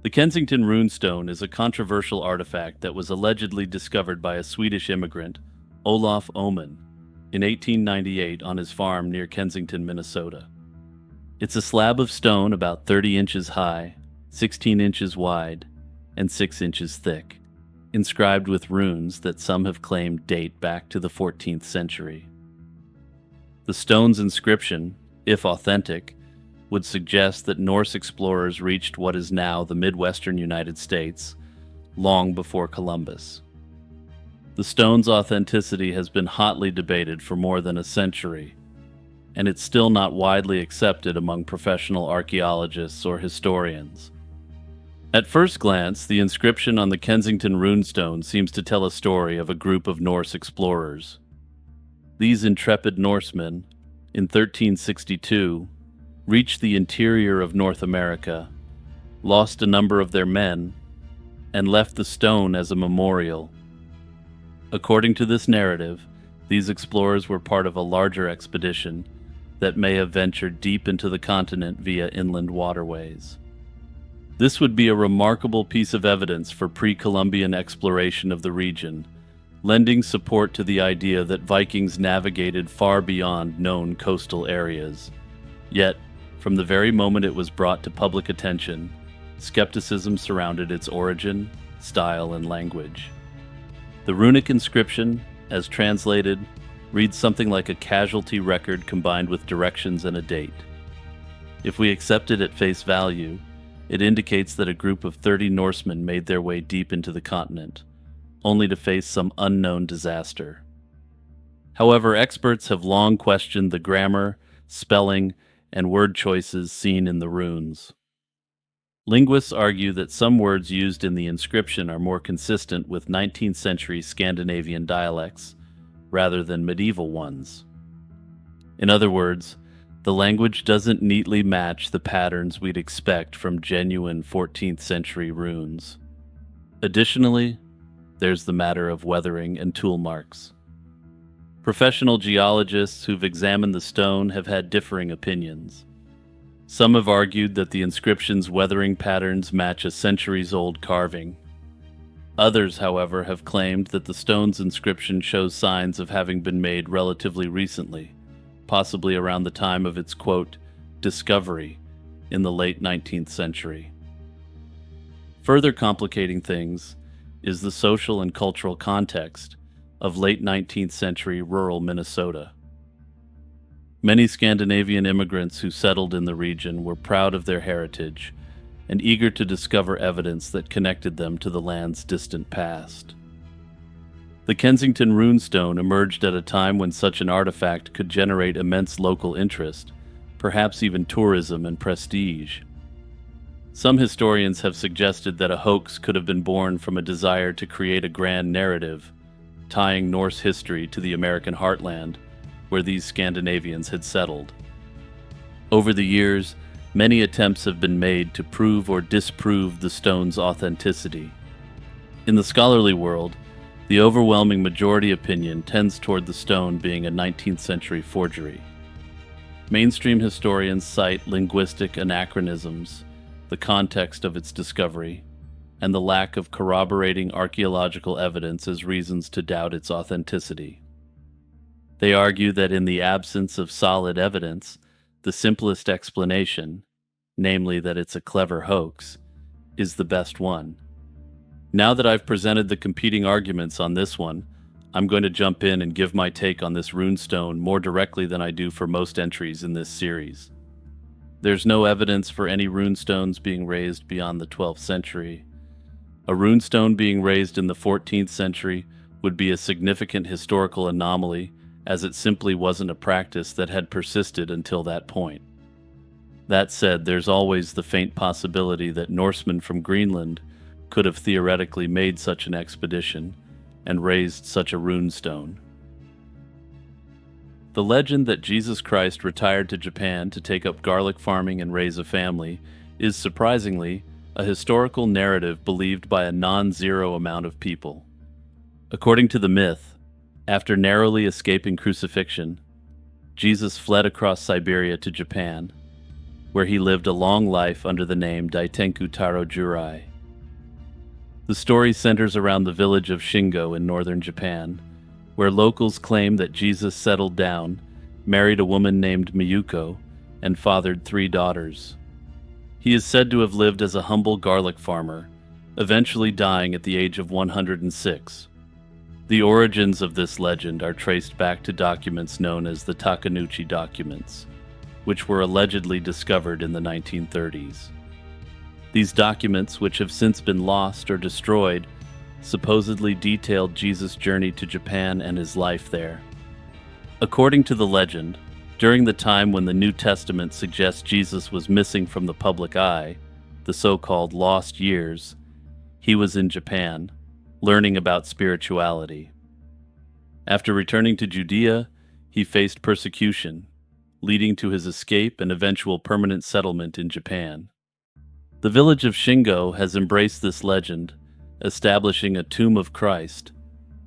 The Kensington Runestone is a controversial artifact that was allegedly discovered by a Swedish immigrant, Olof Oman, in 1898 on his farm near Kensington, Minnesota. It's a slab of stone about 30 inches high, 16 inches wide, and 6 inches thick, inscribed with runes that some have claimed date back to the 14th century. The stone's inscription, if authentic, would suggest that Norse explorers reached what is now the Midwestern United States long before Columbus. The stone's authenticity has been hotly debated for more than a century, and it's still not widely accepted among professional archaeologists or historians. At first glance, the inscription on the Kensington Runestone seems to tell a story of a group of Norse explorers. These intrepid Norsemen, in 1362, reached the interior of North America, lost a number of their men, and left the stone as a memorial. According to this narrative, these explorers were part of a larger expedition that may have ventured deep into the continent via inland waterways. This would be a remarkable piece of evidence for pre-Columbian exploration of the region, lending support to the idea that Vikings navigated far beyond known coastal areas. Yet, from the very moment it was brought to public attention, skepticism surrounded its origin, style, and language. The runic inscription, as translated, reads something like a casualty record combined with directions and a date. If we accept it at face value, it indicates that a group of 30 Norsemen made their way deep into the continent, only to face some unknown disaster. However, experts have long questioned the grammar, spelling, and word choices seen in the runes. Linguists argue that some words used in the inscription are more consistent with 19th century Scandinavian dialects rather than medieval ones. In other words, the language doesn't neatly match the patterns we'd expect from genuine 14th century runes. Additionally, there's the matter of weathering and tool marks. Professional geologists who've examined the stone have had differing opinions. Some have argued that the inscription's weathering patterns match a centuries-old carving. Others, however, have claimed that the stone's inscription shows signs of having been made relatively recently, possibly around the time of its, quote, discovery in the late 19th century. Further complicating things is the social and cultural context of late 19th century rural Minnesota. Many Scandinavian immigrants who settled in the region were proud of their heritage and eager to discover evidence that connected them to the land's distant past. The Kensington Runestone emerged at a time when such an artifact could generate immense local interest, perhaps even tourism and prestige. Some historians have suggested that a hoax could have been born from a desire to create a grand narrative, tying Norse history to the American heartland, where these Scandinavians had settled. Over the years, many attempts have been made to prove or disprove the stone's authenticity. In the scholarly world, the overwhelming majority opinion tends toward the stone being a 19th century forgery. Mainstream historians cite linguistic anachronisms, the context of its discovery, and the lack of corroborating archaeological evidence as reasons to doubt its authenticity. They argue that in the absence of solid evidence, the simplest explanation, namely that it's a clever hoax, is the best one. Now that I've presented the competing arguments on this one, I'm going to jump in and give my take on this runestone more directly than I do for most entries in this series. There's no evidence for any runestones being raised beyond the 12th century. A runestone being raised in the 14th century would be a significant historical anomaly, as it simply wasn't a practice that had persisted until that point. That said, there's always the faint possibility that Norsemen from Greenland could have theoretically made such an expedition and raised such a runestone. The legend that Jesus Christ retired to Japan to take up garlic farming and raise a family is surprisingly a historical narrative believed by a non-zero amount of people. According to the myth, after narrowly escaping crucifixion, Jesus fled across Siberia to Japan. where he lived a long life under the name Daitenku Taro Jurai. The story centers around the village of Shingo in northern Japan, where locals claim that Jesus settled down, married a woman named Miyuko, and fathered 3 daughters. He is said to have lived as a humble garlic farmer, eventually dying at the age of 106. The origins of this legend are traced back to documents known as the Takenouchi documents, which were allegedly discovered in the 1930s. These documents, which have since been lost or destroyed, supposedly detailed Jesus' journey to Japan and his life there. According to the legend, during the time when the New Testament suggests Jesus was missing from the public eye, the so-called lost years, he was in Japan, learning about spirituality. After returning to Judea, he faced persecution, leading to his escape and eventual permanent settlement in Japan. The village of Shingo has embraced this legend, establishing a tomb of Christ,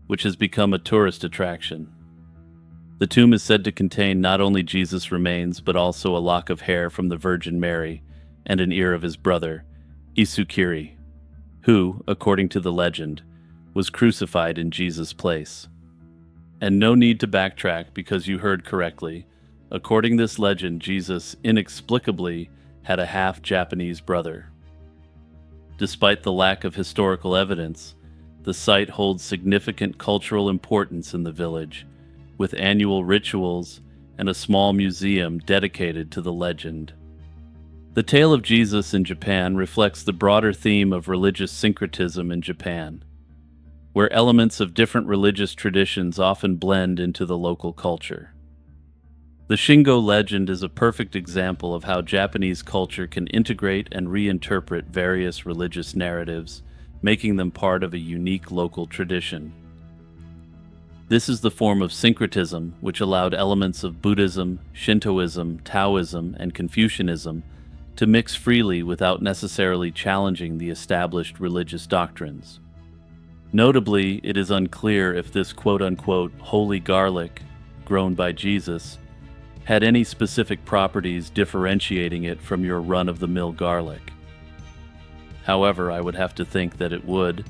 which has become a tourist attraction. The tomb is said to contain not only Jesus' remains, but also a lock of hair from the Virgin Mary and an ear of his brother, Isukiri, who, according to the legend, was crucified in Jesus' place. And no need to backtrack because you heard correctly. According to this legend, Jesus inexplicably had a half-Japanese brother. Despite the lack of historical evidence, the site holds significant cultural importance in the village, with annual rituals and a small museum dedicated to the legend. The tale of Jesus in Japan reflects the broader theme of religious syncretism in Japan, where elements of different religious traditions often blend into the local culture. The Shingo legend is a perfect example of how Japanese culture can integrate and reinterpret various religious narratives, making them part of a unique local tradition. This is the form of syncretism which allowed elements of Buddhism, Shintoism, Taoism, and Confucianism to mix freely without necessarily challenging the established religious doctrines. Notably, it is unclear if this quote-unquote holy garlic, grown by Jesus, had any specific properties differentiating it from your run-of-the-mill garlic. However, I would have to think that it would,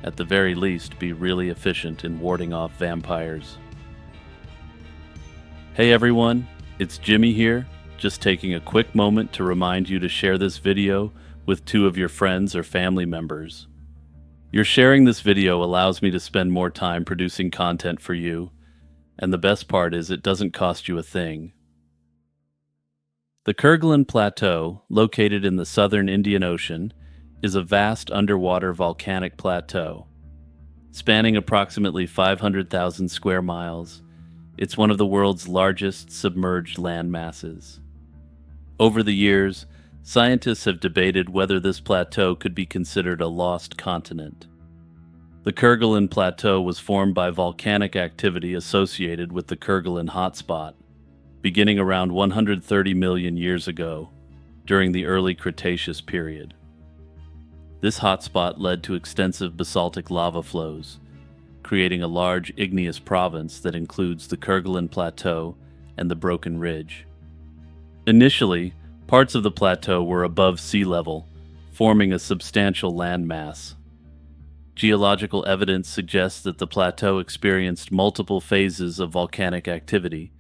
at the very least, be really efficient in warding off vampires. Hey everyone, it's Jimmy here, just taking a quick moment to remind you to share this video with 2 of your friends or family members. Your sharing this video allows me to spend more time producing content for you, and the best part is it doesn't cost you a thing. The Kerguelen Plateau, located in the southern Indian Ocean, is a vast underwater volcanic plateau. Spanning approximately 500,000 square miles, it's one of the world's largest submerged land masses. Over the years, scientists have debated whether this plateau could be considered a lost continent. The Kerguelen Plateau was formed by volcanic activity associated with the Kerguelen hotspot, beginning around 130 million years ago, during the early Cretaceous period. This hotspot led to extensive basaltic lava flows, creating a large igneous province that includes the Kerguelen Plateau and the Broken Ridge. Initially, parts of the plateau were above sea level, forming a substantial landmass. Geological evidence suggests that the plateau experienced multiple phases of volcanic activity,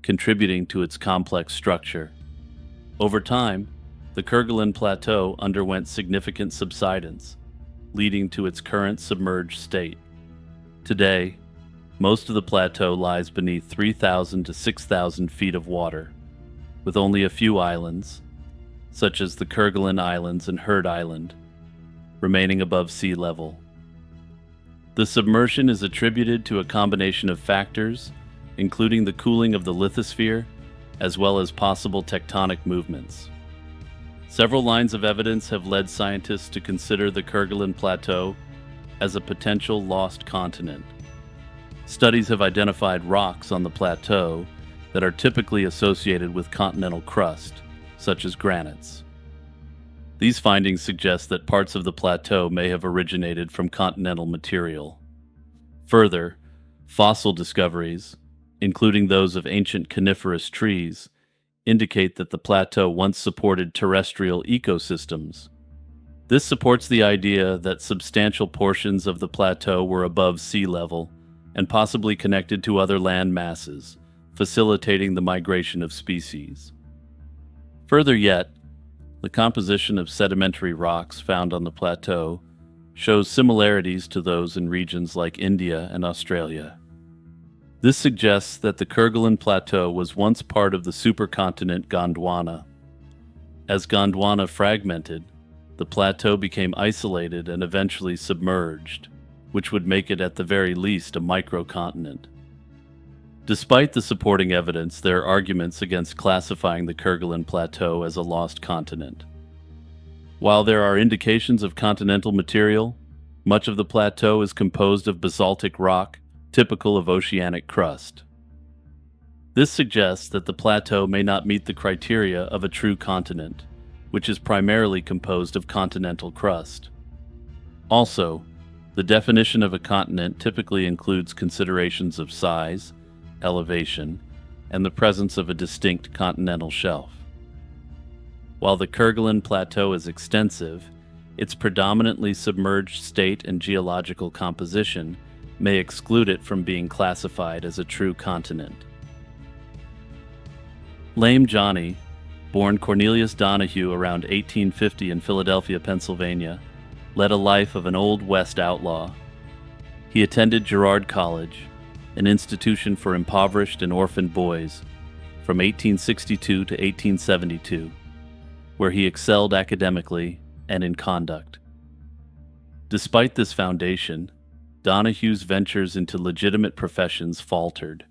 contributing to its complex structure. Over time, the Kerguelen Plateau underwent significant subsidence, leading to its current submerged state. Today, most of the plateau lies beneath 3,000 to 6,000 feet of water, with only a few islands, such as the Kerguelen Islands and Heard Island, remaining above sea level. The submersion is attributed to a combination of factors, including the cooling of the lithosphere, as well as possible tectonic movements. Several lines of evidence have led scientists to consider the Kerguelen Plateau as a potential lost continent. Studies have identified rocks on the plateau that are typically associated with continental crust, such as granites. These findings suggest that parts of the plateau may have originated from continental material. Further, fossil discoveries, including those of ancient coniferous trees, indicate that the plateau once supported terrestrial ecosystems. This supports the idea that substantial portions of the plateau were above sea level and possibly connected to other land masses, facilitating the migration of species. Further yet, the composition of sedimentary rocks found on the plateau shows similarities to those in regions like India and Australia. This suggests that the Kerguelen Plateau was once part of the supercontinent Gondwana. As Gondwana fragmented, the plateau became isolated and eventually submerged, which would make it at the very least a microcontinent. Despite the supporting evidence, there are arguments against classifying the Kerguelen Plateau as a lost continent. While there are indications of continental material, much of the plateau is composed of basaltic rock, typical of oceanic crust. This suggests that the plateau may not meet the criteria of a true continent, which is primarily composed of continental crust. Also, the definition of a continent typically includes considerations of size, elevation, and the presence of a distinct continental shelf. While the Kerguelen Plateau is extensive, its predominantly submerged state and geological composition may exclude it from being classified as a true continent. Lame Johnny, born Cornelius Donahue around 1850 in Philadelphia, Pennsylvania, led a life of an Old West outlaw. He attended Girard College, an institution for impoverished and orphaned boys, from 1862 to 1872, where he excelled academically and in conduct. Despite this foundation, Donahue's ventures into legitimate professions faltered,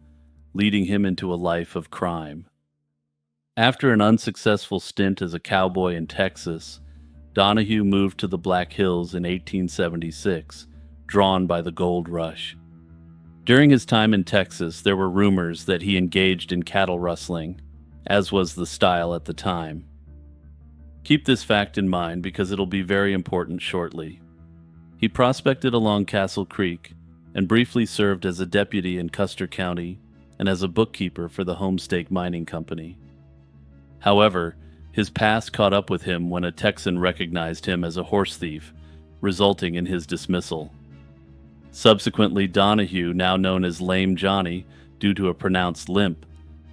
leading him into a life of crime. After an unsuccessful stint as a cowboy in Texas, Donahue moved to the Black Hills in 1876, drawn by the gold rush. During his time in Texas, there were rumors that he engaged in cattle rustling, as was the style at the time. Keep this fact in mind because it'll be very important shortly. He prospected along Castle Creek and briefly served as a deputy in Custer County and as a bookkeeper for the Homestake Mining Company. However, his past caught up with him when a Texan recognized him as a horse thief, resulting in his dismissal. Subsequently, Donahue, now known as Lame Johnny due to a pronounced limp,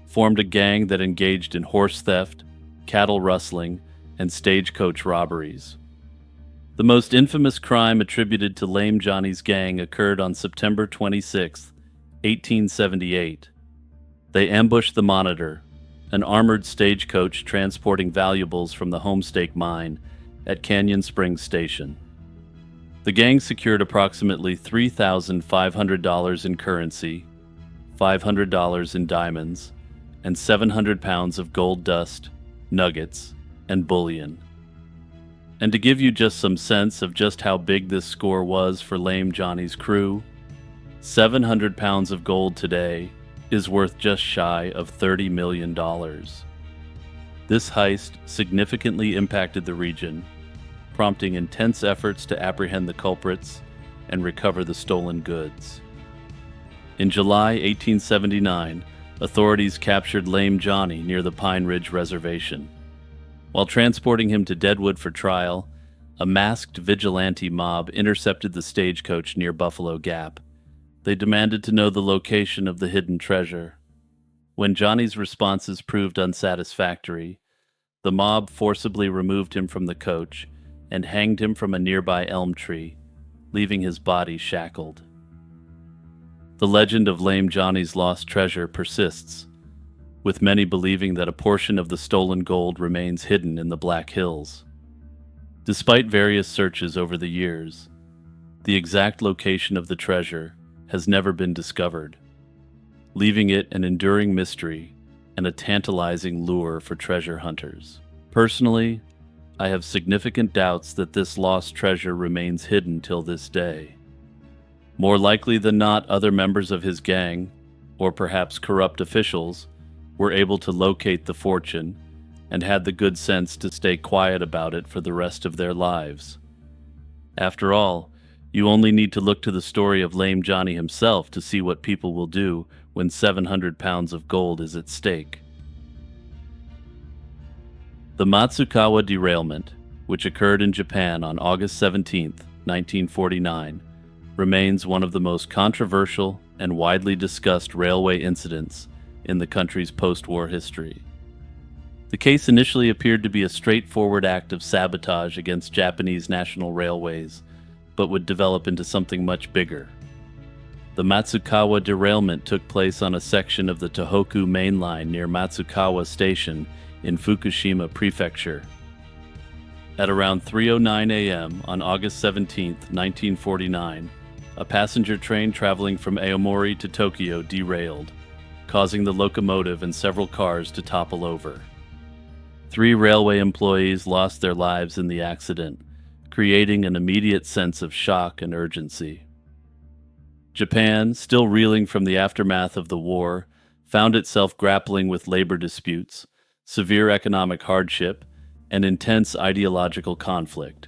formed a gang that engaged in horse theft, cattle rustling, and stagecoach robberies. The most infamous crime attributed to Lame Johnny's gang occurred on September 26, 1878. They ambushed the Monitor, an armored stagecoach transporting valuables from the Homestake mine at Canyon Springs Station. The gang secured approximately $3,500 in currency, $500 in diamonds, and 700 pounds of gold dust, nuggets, and bullion. And to give you just some sense of just how big this score was for Lame Johnny's crew, 700 pounds of gold today is worth just shy of $30 million. This heist significantly impacted the region, prompting intense efforts to apprehend the culprits and recover the stolen goods. In July 1879, authorities captured Lame Johnny near the Pine Ridge Reservation. While transporting him to Deadwood for trial, a masked vigilante mob intercepted the stagecoach near Buffalo Gap. They demanded to know the location of the hidden treasure. When Johnny's responses proved unsatisfactory, the mob forcibly removed him from the coach and hanged him from a nearby elm tree, leaving his body shackled. The legend of Lame Johnny's lost treasure persists, with many believing that a portion of the stolen gold remains hidden in the Black Hills. Despite various searches over the years, the exact location of the treasure has never been discovered, leaving it an enduring mystery and a tantalizing lure for treasure hunters. Personally, I have significant doubts that this lost treasure remains hidden till this day. More likely than not, other members of his gang, or perhaps corrupt officials, were able to locate the fortune and had the good sense to stay quiet about it for the rest of their lives. After all, you only need to look to the story of Lame Johnny himself to see what people will do when 700 pounds of gold is at stake. The Matsukawa derailment, which occurred in Japan on August 17, 1949, remains one of the most controversial and widely discussed railway incidents in the country's post-war history. The case initially appeared to be a straightforward act of sabotage against Japanese national railways, but would develop into something much bigger. The Matsukawa derailment took place on a section of the Tohoku Main Line near Matsukawa Station in Fukushima Prefecture. At around 3:09 a.m. on August 17, 1949, a passenger train traveling from Aomori to Tokyo derailed, causing the locomotive and several cars to topple over. 3 railway employees lost their lives in the accident, creating an immediate sense of shock and urgency. Japan, still reeling from the aftermath of the war, found itself grappling with labor disputes, severe economic hardship, and intense ideological conflict.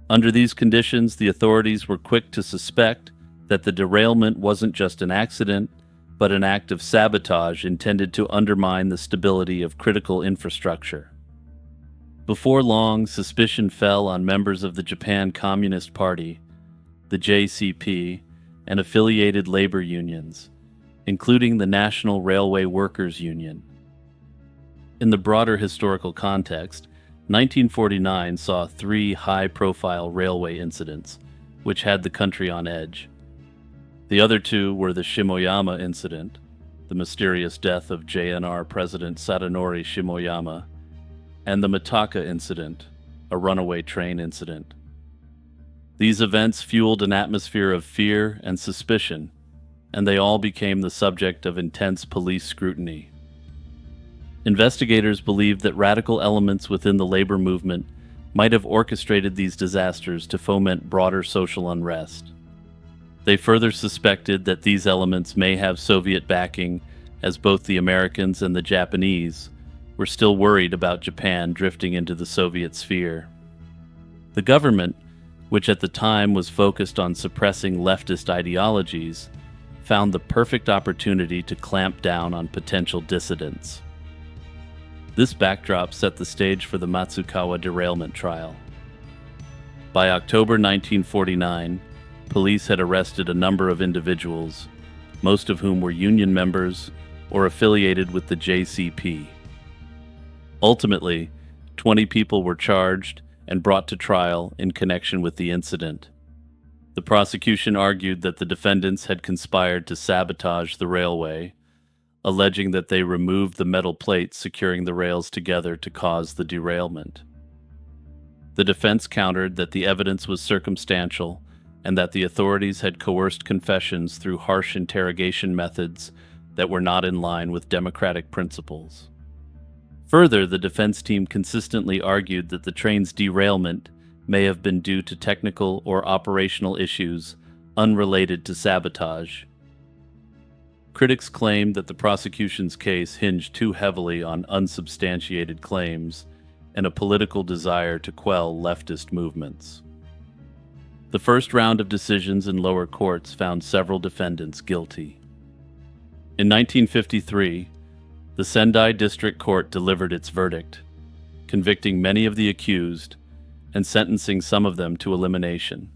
Under these conditions, the authorities were quick to suspect that the derailment wasn't just an accident, but an act of sabotage intended to undermine the stability of critical infrastructure. Before long, suspicion fell on members of the Japan Communist Party, the JCP, and affiliated labor unions, including the National Railway Workers Union. In the broader historical context, 1949 saw 3 high-profile railway incidents, which had the country on edge. The other 2 were the Shimoyama incident, the mysterious death of JNR President Satonori Shimoyama, and the Mitaka incident, a runaway train incident. These events fueled an atmosphere of fear and suspicion, and they all became the subject of intense police scrutiny. Investigators believed that radical elements within the labor movement might have orchestrated these disasters to foment broader social unrest. They further suspected that these elements may have Soviet backing, as both the Americans and the Japanese were still worried about Japan drifting into the Soviet sphere. The government, which at the time was focused on suppressing leftist ideologies, found the perfect opportunity to clamp down on potential dissidents. This backdrop set the stage for the Matsukawa derailment trial. By October 1949, police had arrested a number of individuals, most of whom were union members or affiliated with the JCP. Ultimately, 20 people were charged and brought to trial in connection with the incident. The prosecution argued that the defendants had conspired to sabotage the railway, alleging that they removed the metal plates securing the rails together to cause the derailment. The defense countered that the evidence was circumstantial and that the authorities had coerced confessions through harsh interrogation methods that were not in line with democratic principles. Further, the defense team consistently argued that the train's derailment may have been due to technical or operational issues unrelated to sabotage. Critics claimed that the prosecution's case hinged too heavily on unsubstantiated claims and a political desire to quell leftist movements. The first round of decisions in lower courts found several defendants guilty. In 1953, the Sendai District Court delivered its verdict, convicting many of the accused and sentencing some of them to elimination.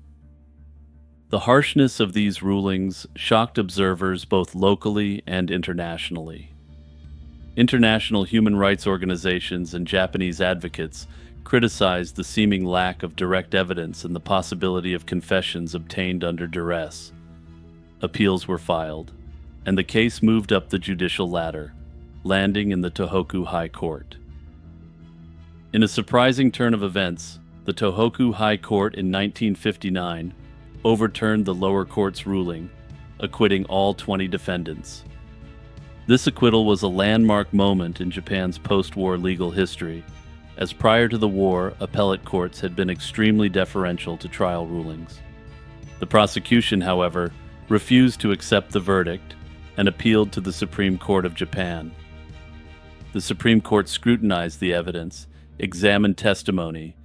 The harshness of these rulings shocked observers both locally and internationally. International human rights organizations and Japanese advocates criticized the seeming lack of direct evidence and the possibility of confessions obtained under duress. Appeals were filed, and the case moved up the judicial ladder, landing in the Tohoku High Court. In a surprising turn of events, the Tohoku High Court in 1959 overturned the lower court's ruling, acquitting all 20 defendants. This acquittal was a landmark moment in Japan's post-war legal history, as prior to the war, appellate courts had been extremely deferential to trial rulings. The prosecution, however, refused to accept the verdict and appealed to the Supreme Court of Japan. The Supreme Court scrutinized the evidence, examined testimony,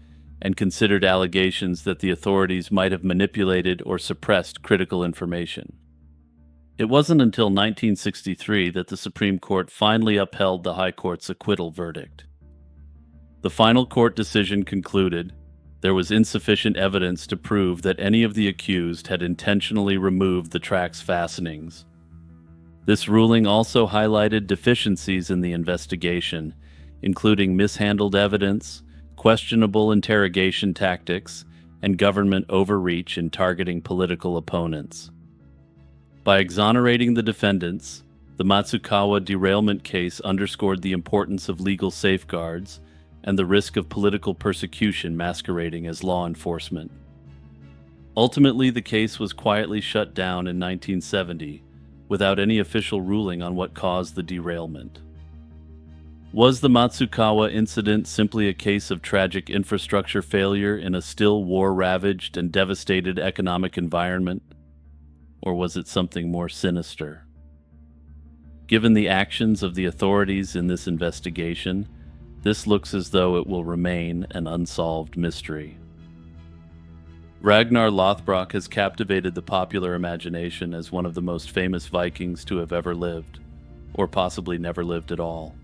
and considered allegations that the authorities might have manipulated or suppressed critical information. It wasn't until 1963 that the Supreme Court finally upheld the High Court's acquittal verdict. The final court decision concluded there was insufficient evidence to prove that any of the accused had intentionally removed the track's fastenings. This ruling also highlighted deficiencies in the investigation, including mishandled evidence, questionable interrogation tactics, and government overreach in targeting political opponents. By exonerating the defendants, the Matsukawa derailment case underscored the importance of legal safeguards and the risk of political persecution masquerading as law enforcement. Ultimately, the case was quietly shut down in 1970, without any official ruling on what caused the derailment. Was the Matsukawa incident simply a case of tragic infrastructure failure in a still war-ravaged and devastated economic environment? Or was it something more sinister? Given the actions of the authorities in this investigation, this looks as though it will remain an unsolved mystery. Ragnar Lothbrok has captivated the popular imagination as one of the most famous Vikings to have ever lived, or possibly never lived at all.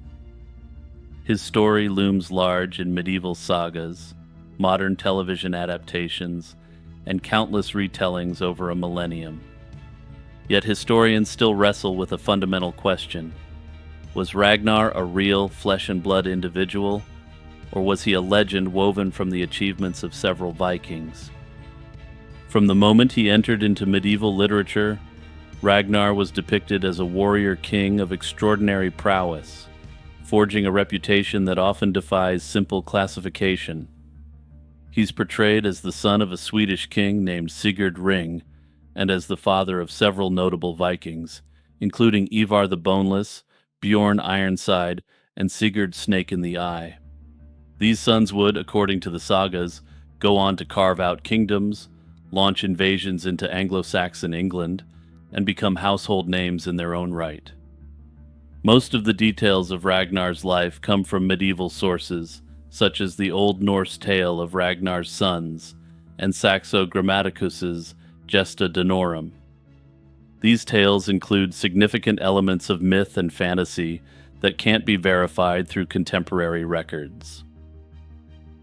His story looms large in medieval sagas, modern television adaptations, and countless retellings over a millennium. Yet historians still wrestle with a fundamental question. Was Ragnar a real flesh-and-blood individual, or was he a legend woven from the achievements of several Vikings? From the moment he entered into medieval literature, Ragnar was depicted as a warrior king of extraordinary prowess, forging a reputation that often defies simple classification. He's portrayed as the son of a Swedish king named Sigurd Ring, and as the father of several notable Vikings, including Ivar the Boneless, Bjorn Ironside, and Sigurd Snake in the Eye. These sons would, according to the sagas, go on to carve out kingdoms, launch invasions into Anglo-Saxon England, and become household names in their own right. Most of the details of Ragnar's life come from medieval sources, such as the Old Norse tale of Ragnar's sons and Saxo Grammaticus's Gesta Danorum. These tales include significant elements of myth and fantasy that can't be verified through contemporary records.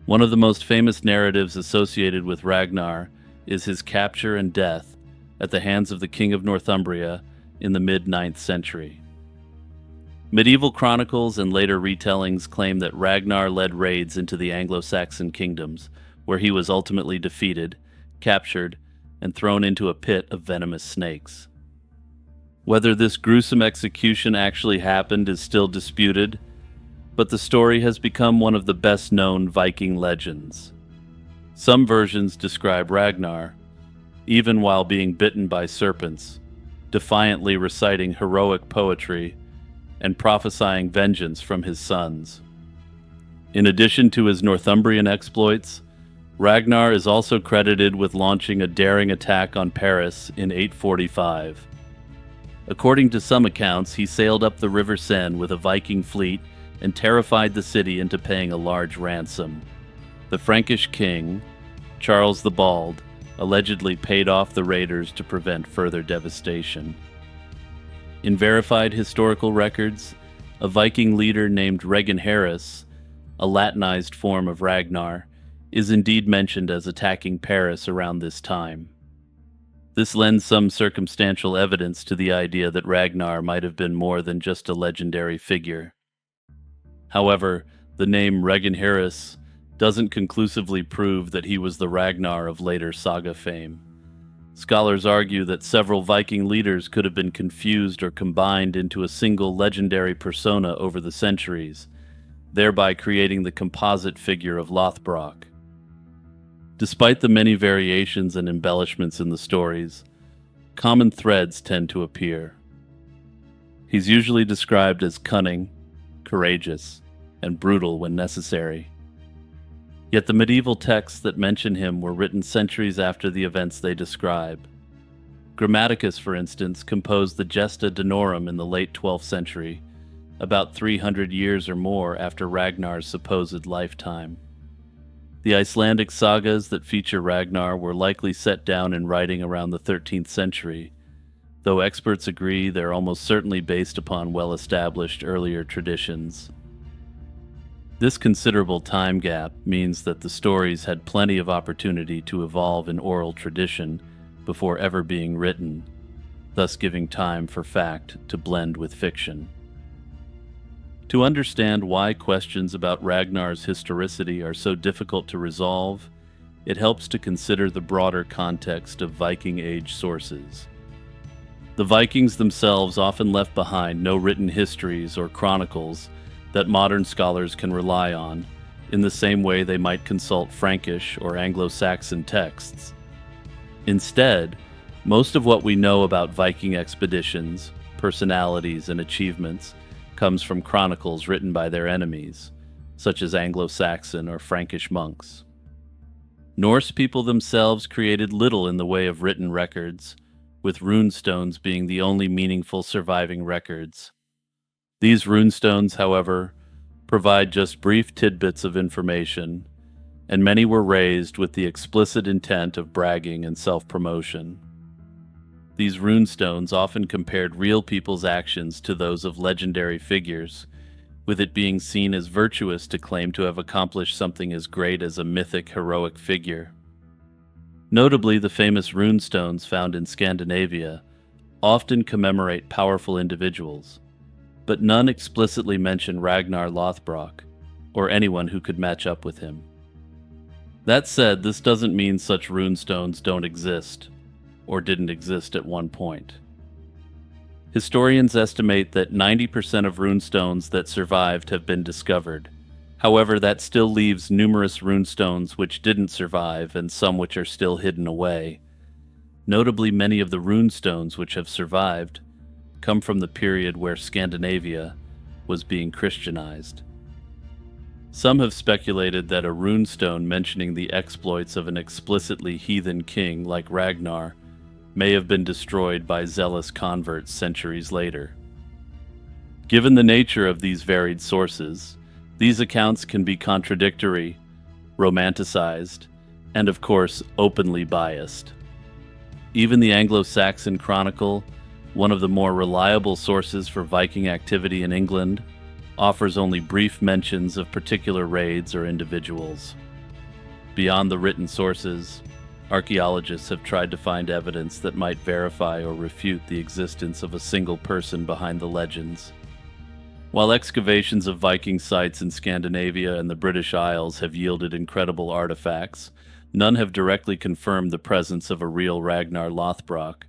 One of the most famous narratives associated with Ragnar is his capture and death at the hands of the King of Northumbria in the mid-9th century. Medieval chronicles and later retellings claim that Ragnar led raids into the Anglo-Saxon kingdoms, where he was ultimately defeated, captured, and thrown into a pit of venomous snakes. Whether this gruesome execution actually happened is still disputed, but the story has become one of the best-known Viking legends. Some versions describe Ragnar, even while being bitten by serpents, defiantly reciting heroic poetry and prophesying vengeance from his sons. In addition to his Northumbrian exploits, Ragnar is also credited with launching a daring attack on Paris in 845. According to some accounts, he sailed up the River Seine with a Viking fleet and terrified the city into paying a large ransom. The Frankish king, Charles the Bald, allegedly paid off the raiders to prevent further devastation. In verified historical records, a Viking leader named Regan Harris, a Latinized form of Ragnar, is indeed mentioned as attacking Paris around this time. This lends some circumstantial evidence to the idea that Ragnar might have been more than just a legendary figure. However, the name Regan Harris doesn't conclusively prove that he was the Ragnar of later saga fame. Scholars argue that several Viking leaders could have been confused or combined into a single legendary persona over the centuries, thereby creating the composite figure of Lothbrok. Despite the many variations and embellishments in the stories, common threads tend to appear. He's usually described as cunning, courageous, and brutal when necessary. Yet the medieval texts that mention him were written centuries after the events they describe. Grammaticus, for instance, composed the Gesta Danorum in the late 12th century, about 300 years or more after Ragnar's supposed lifetime. The Icelandic sagas that feature Ragnar were likely set down in writing around the 13th century, though experts agree they're almost certainly based upon well-established earlier traditions. This considerable time gap means that the stories had plenty of opportunity to evolve in oral tradition before ever being written, thus giving time for fact to blend with fiction. To understand why questions about Ragnar's historicity are so difficult to resolve, it helps to consider the broader context of Viking Age sources. The Vikings themselves often left behind no written histories or chronicles that modern scholars can rely on, in the same way they might consult Frankish or Anglo-Saxon texts. Instead, most of what we know about Viking expeditions, personalities, and achievements comes from chronicles written by their enemies, such as Anglo-Saxon or Frankish monks. Norse people themselves created little in the way of written records, with runestones being the only meaningful surviving records. These runestones, however, provide just brief tidbits of information, and many were raised with the explicit intent of bragging and self-promotion. These runestones often compared real people's actions to those of legendary figures, with it being seen as virtuous to claim to have accomplished something as great as a mythic heroic figure. Notably, the famous runestones found in Scandinavia often commemorate powerful individuals, but none explicitly mention Ragnar Lothbrok, or anyone who could match up with him. That said, this doesn't mean such runestones don't exist, or didn't exist at one point. Historians estimate that 90% of runestones that survived have been discovered. However, that still leaves numerous runestones which didn't survive and some which are still hidden away. Notably, many of the runestones which have survived come from the period where Scandinavia was being Christianized. Some have speculated that a runestone mentioning the exploits of an explicitly heathen king like Ragnar may have been destroyed by zealous converts centuries later. Given the nature of these varied sources, these accounts can be contradictory, romanticized, and of course, openly biased. Even the Anglo-Saxon Chronicle, one of the more reliable sources for Viking activity in England, offers only brief mentions of particular raids or individuals. Beyond the written sources, archaeologists have tried to find evidence that might verify or refute the existence of a single person behind the legends. While excavations of Viking sites in Scandinavia and the British Isles have yielded incredible artifacts, none have directly confirmed the presence of a real Ragnar Lothbrok.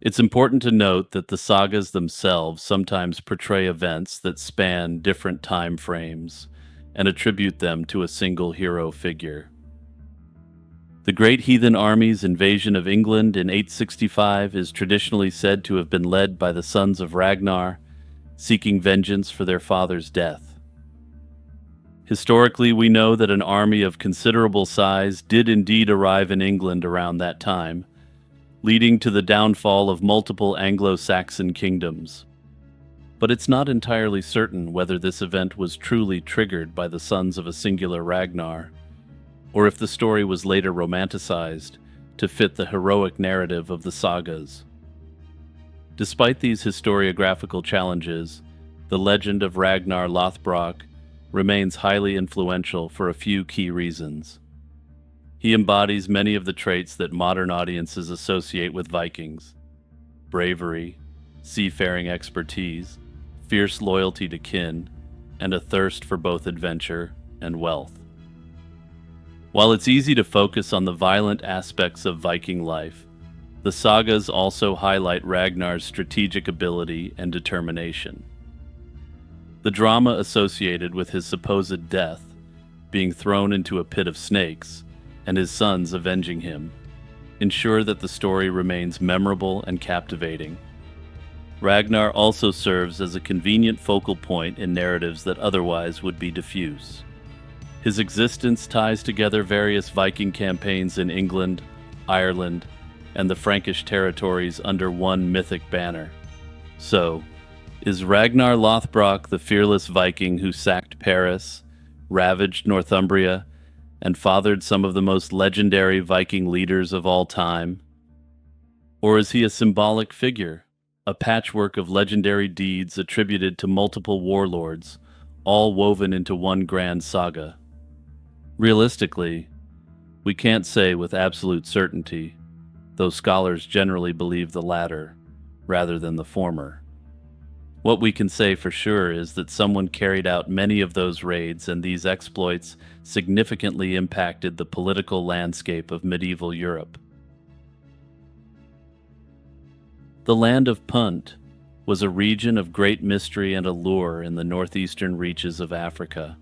It's important to note that the sagas themselves sometimes portray events that span different time frames and attribute them to a single hero figure. The Great Heathen Army's invasion of England in 865 is traditionally said to have been led by the sons of Ragnar, seeking vengeance for their father's death. Historically, we know that an army of considerable size did indeed arrive in England around that time, leading to the downfall of multiple Anglo-Saxon kingdoms. But it's not entirely certain whether this event was truly triggered by the sons of a singular Ragnar, or if the story was later romanticized to fit the heroic narrative of the sagas. Despite these historiographical challenges, the legend of Ragnar Lothbrok remains highly influential for a few key reasons. He embodies many of the traits that modern audiences associate with Vikings: bravery, seafaring expertise, fierce loyalty to kin, and a thirst for both adventure and wealth. While it's easy to focus on the violent aspects of Viking life, the sagas also highlight Ragnar's strategic ability and determination. The drama associated with his supposed death, being thrown into a pit of snakes, and his sons avenging him, ensure that the story remains memorable and captivating. Ragnar also serves as a convenient focal point in narratives that otherwise would be diffuse. His existence ties together various Viking campaigns in England, Ireland, and the Frankish territories under one mythic banner. So, is Ragnar Lothbrok the fearless Viking who sacked Paris, ravaged Northumbria, and fathered some of the most legendary Viking leaders of all time? Or is he a symbolic figure, a patchwork of legendary deeds attributed to multiple warlords, all woven into one grand saga. Realistically, we can't say with absolute certainty, though scholars generally believe the latter rather than the former. What we can say for sure is that someone carried out many of those raids, and these exploits significantly impacted the political landscape of medieval Europe. The land of Punt was a region of great mystery and allure in the northeastern reaches of Africa.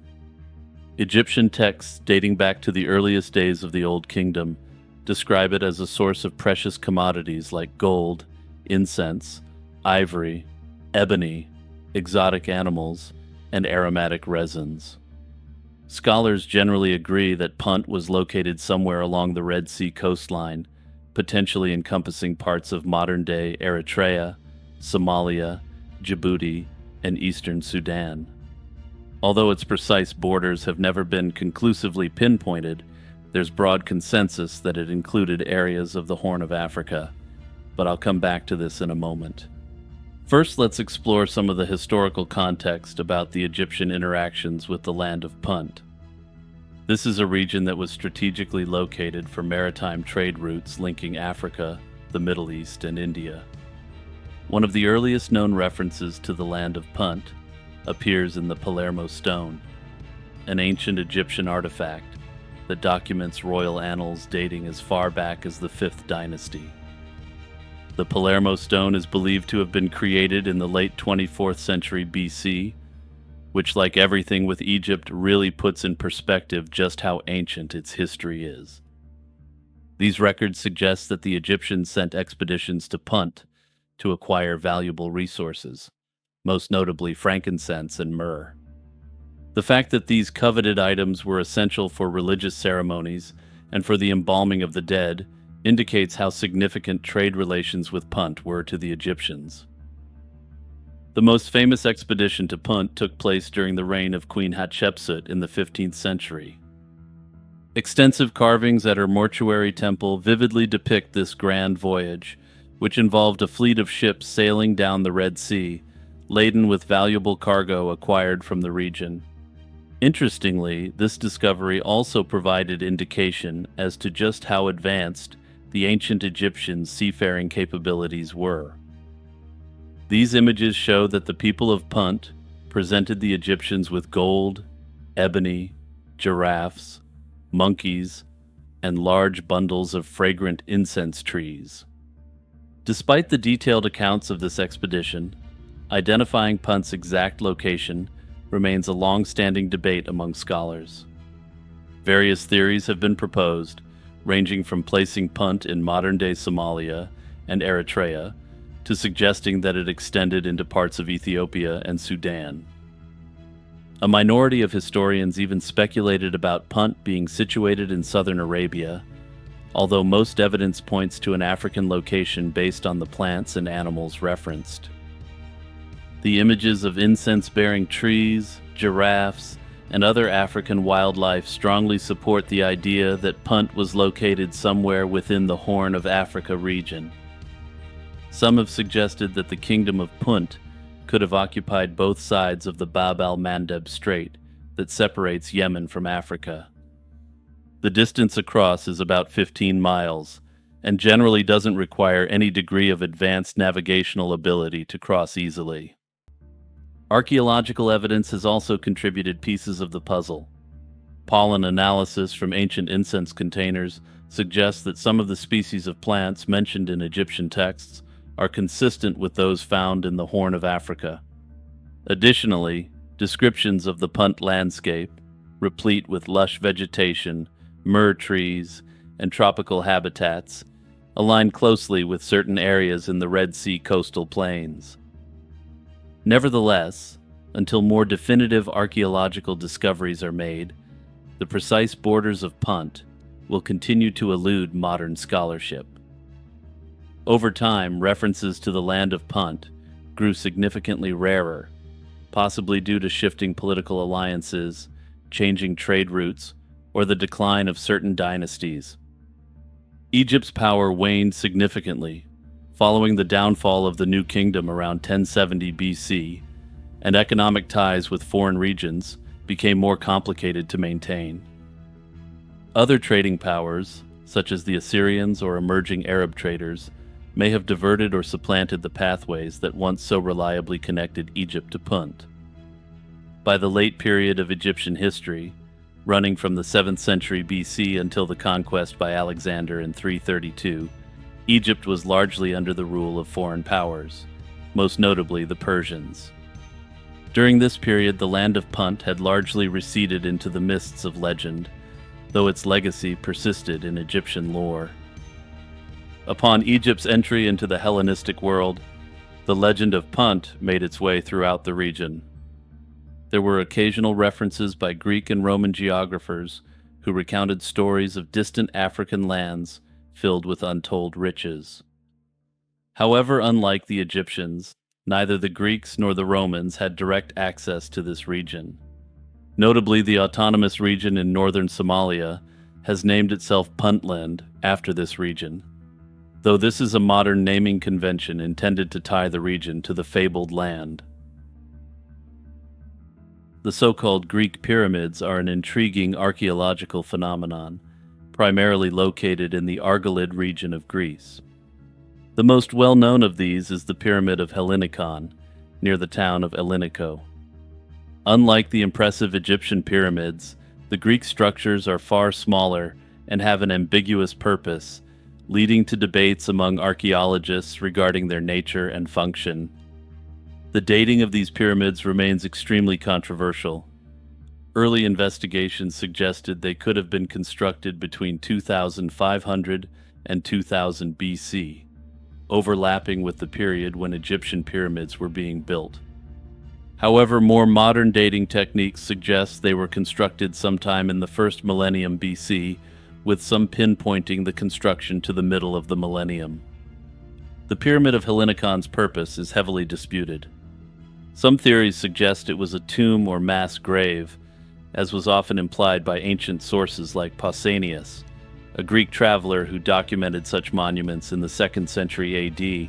Egyptian texts dating back to the earliest days of the Old Kingdom describe it as a source of precious commodities like gold, incense, ivory, ebony, exotic animals, and aromatic resins. Scholars generally agree that Punt was located somewhere along the Red Sea coastline, potentially encompassing parts of modern-day Eritrea, Somalia, Djibouti, and eastern Sudan. Although its precise borders have never been conclusively pinpointed, there's broad consensus that it included areas of the Horn of Africa, but I'll come back to this in a moment. First, let's explore some of the historical context about the Egyptian interactions with the land of Punt. This is a region that was strategically located for maritime trade routes linking Africa, the Middle East, and India. One of the earliest known references to the land of Punt appears in the Palermo stone, an ancient Egyptian artifact that documents royal annals dating as far back as the 5th dynasty. The Palermo stone is believed to have been created in the late 24th century BC, which, like everything with Egypt, really puts in perspective just how ancient its history is. These records suggest that the Egyptians sent expeditions to Punt to acquire valuable resources, most notably frankincense and myrrh. The fact that these coveted items were essential for religious ceremonies and for the embalming of the dead indicates how significant trade relations with Punt were to the Egyptians. The most famous expedition to Punt took place during the reign of Queen Hatshepsut in the 15th century. Extensive carvings at her mortuary temple vividly depict this grand voyage, which involved a fleet of ships sailing down the Red Sea, laden with valuable cargo acquired from the region. Interestingly, this discovery also provided indication as to just how advanced the ancient Egyptians' seafaring capabilities were. These images show that the people of Punt presented the Egyptians with gold, ebony, giraffes, monkeys, and large bundles of fragrant incense trees. Despite the detailed accounts of this expedition, identifying Punt's exact location remains a long-standing debate among scholars. Various theories have been proposed, ranging from placing Punt in modern-day Somalia and Eritrea to suggesting that it extended into parts of Ethiopia and Sudan. A minority of historians even speculated about Punt being situated in southern Arabia, although most evidence points to an African location based on the plants and animals referenced. The images of incense-bearing trees, giraffes, and other African wildlife strongly support the idea that Punt was located somewhere within the Horn of Africa region. Some have suggested that the kingdom of Punt could have occupied both sides of the Bab al-Mandeb Strait that separates Yemen from Africa. The distance across is about 15 miles, and generally doesn't require any degree of advanced navigational ability to cross easily. Archaeological evidence has also contributed pieces of the puzzle. Pollen analysis from ancient incense containers suggests that some of the species of plants mentioned in Egyptian texts are consistent with those found in the Horn of Africa. Additionally, descriptions of the Punt landscape, replete with lush vegetation, myrrh trees, and tropical habitats, align closely with certain areas in the Red Sea coastal plains. Nevertheless, until more definitive archaeological discoveries are made, the precise borders of Punt will continue to elude modern scholarship. Over time, references to the land of Punt grew significantly rarer, possibly due to shifting political alliances, changing trade routes, or the decline of certain dynasties. Egypt's power waned significantly following the downfall of the New Kingdom around 1070 BC, and economic ties with foreign regions became more complicated to maintain. Other trading powers, such as the Assyrians or emerging Arab traders, may have diverted or supplanted the pathways that once so reliably connected Egypt to Punt. By the late period of Egyptian history, running from the 7th century BC until the conquest by Alexander in 332, Egypt was largely under the rule of foreign powers, most notably the Persians. During this period, the land of Punt had largely receded into the mists of legend, though its legacy persisted in Egyptian lore. Upon Egypt's entry into the Hellenistic world, the legend of Punt made its way throughout the region. There were occasional references by Greek and Roman geographers who recounted stories of distant African lands filled with untold riches. However, unlike the Egyptians, neither the Greeks nor the Romans had direct access to this region. Notably, the autonomous region in northern Somalia has named itself Puntland after this region, though this is a modern naming convention intended to tie the region to the fabled land. The so-called Greek pyramids are an intriguing archaeological phenomenon, primarily located in the Argolid region of Greece. The most well-known of these is the Pyramid of Hellinikon, near the town of Elliniko. Unlike the impressive Egyptian pyramids, the Greek structures are far smaller and have an ambiguous purpose, leading to debates among archaeologists regarding their nature and function. The dating of these pyramids remains extremely controversial. Early investigations suggested they could have been constructed between 2500 and 2000 BC, overlapping with the period when Egyptian pyramids were being built. However, more modern dating techniques suggest they were constructed sometime in the first millennium BC, with some pinpointing the construction to the middle of the millennium. The Pyramid of Hellenikon's purpose is heavily disputed. Some theories suggest it was a tomb or mass grave, as was often implied by ancient sources like Pausanias, a Greek traveler who documented such monuments in the 2nd century AD.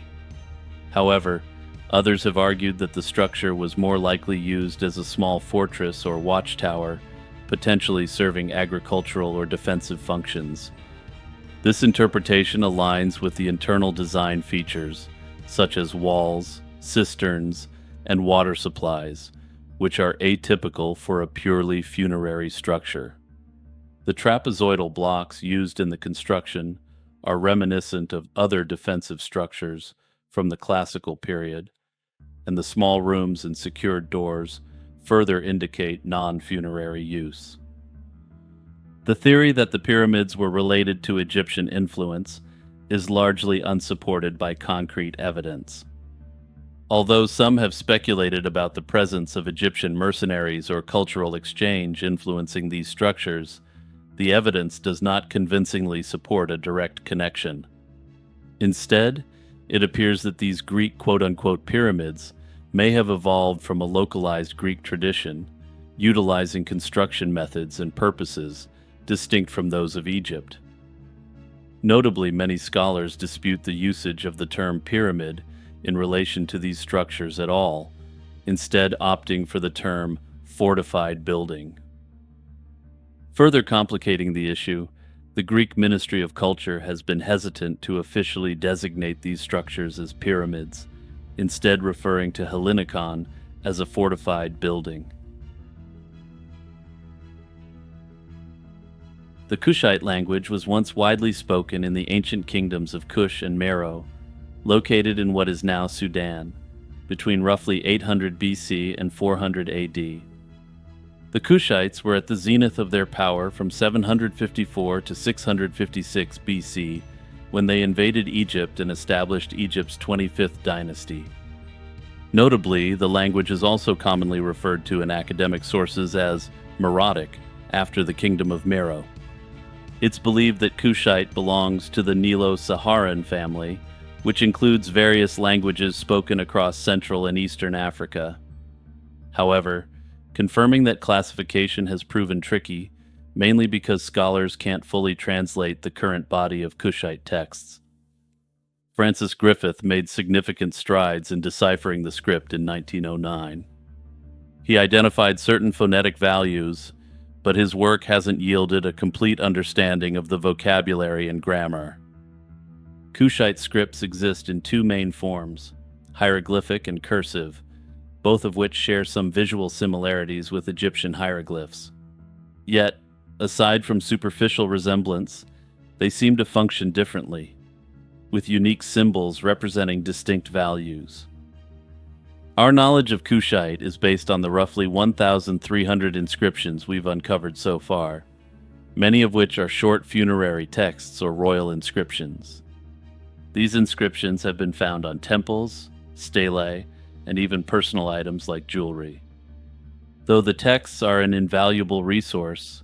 However, others have argued that the structure was more likely used as a small fortress or watchtower, potentially serving agricultural or defensive functions. This interpretation aligns with the internal design features, such as walls, cisterns, and water supplies, which are atypical for a purely funerary structure. The trapezoidal blocks used in the construction are reminiscent of other defensive structures from the classical period, and the small rooms and secured doors further indicate non-funerary use. The theory that the pyramids were related to Egyptian influence is largely unsupported by concrete evidence. Although some have speculated about the presence of Egyptian mercenaries or cultural exchange influencing these structures, the evidence does not convincingly support a direct connection. Instead, it appears that these Greek quote-unquote pyramids may have evolved from a localized Greek tradition, utilizing construction methods and purposes distinct from those of Egypt. Notably, many scholars dispute the usage of the term pyramid in relation to these structures at all, instead opting for the term fortified building. Further complicating the issue, the Greek Ministry of Culture has been hesitant to officially designate these structures as pyramids, instead referring to Hellinikon as a fortified building. The Kushite language was once widely spoken in the ancient kingdoms of Kush and Meroe, located in what is now Sudan, between roughly 800 BC and 400 AD. The Kushites were at the zenith of their power from 754 to 656 BC, when they invaded Egypt and established Egypt's 25th dynasty. Notably, the language is also commonly referred to in academic sources as Meroitic, after the kingdom of Meroe. It's believed that Kushite belongs to the Nilo-Saharan family, which includes various languages spoken across Central and Eastern Africa. However, confirming that classification has proven tricky, mainly because scholars can't fully translate the current body of Kushite texts. Francis Griffith made significant strides in deciphering the script in 1909. He identified certain phonetic values, but his work hasn't yielded a complete understanding of the vocabulary and grammar. Kushite scripts exist in two main forms, hieroglyphic and cursive, both of which share some visual similarities with Egyptian hieroglyphs. Yet, aside from superficial resemblance, they seem to function differently, with unique symbols representing distinct values. Our knowledge of Kushite is based on the roughly 1,300 inscriptions we've uncovered so far, many of which are short funerary texts or royal inscriptions. These inscriptions have been found on temples, stelae, and even personal items like jewelry. Though the texts are an invaluable resource,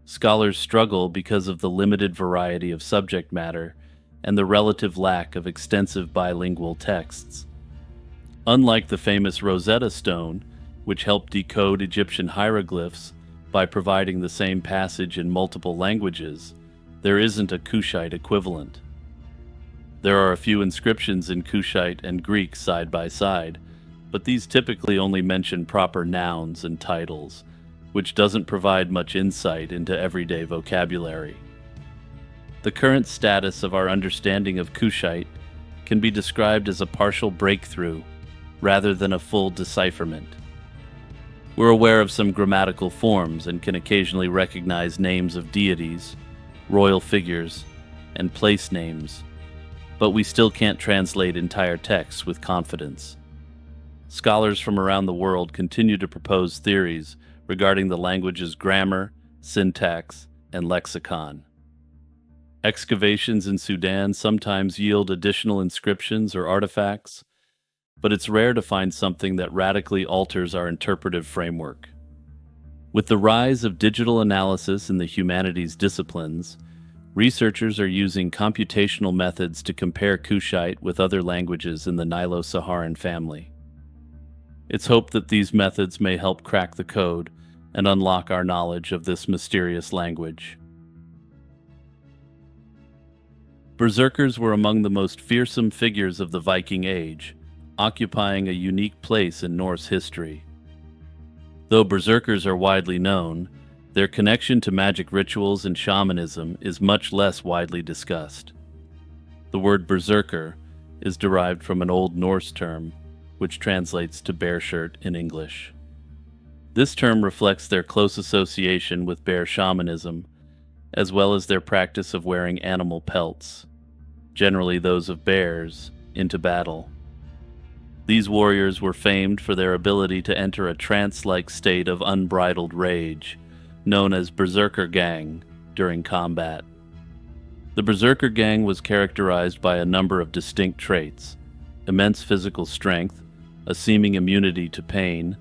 scholars struggle because of the limited variety of subject matter and the relative lack of extensive bilingual texts. Unlike the famous Rosetta Stone, which helped decode Egyptian hieroglyphs by providing the same passage in multiple languages, there isn't a Kushite equivalent. There are a few inscriptions in Kushite and Greek side by side, but these typically only mention proper nouns and titles, which doesn't provide much insight into everyday vocabulary. The current status of our understanding of Kushite can be described as a partial breakthrough rather than a full decipherment. We're aware of some grammatical forms and can occasionally recognize names of deities, royal figures, and place names, but we still can't translate entire texts with confidence. Scholars from around the world continue to propose theories regarding the language's grammar, syntax, and lexicon. Excavations in Sudan sometimes yield additional inscriptions or artifacts, but it's rare to find something that radically alters our interpretive framework. With the rise of digital analysis in the humanities disciplines, researchers are using computational methods to compare Kushite with other languages in the Nilo-Saharan family. It's hoped that these methods may help crack the code and unlock our knowledge of this mysterious language. Berserkers were among the most fearsome figures of the Viking Age, occupying a unique place in Norse history. Though berserkers are widely known, their connection to magic rituals and shamanism is much less widely discussed. The word berserker is derived from an Old Norse term, which translates to bear shirt in English. This term reflects their close association with bear shamanism, as well as their practice of wearing animal pelts, generally those of bears, into battle. These warriors were famed for their ability to enter a trance-like state of unbridled rage, known as Berserker Gang, during combat. The Berserker Gang was characterized by a number of distinct traits: immense physical strength, a seeming immunity to pain,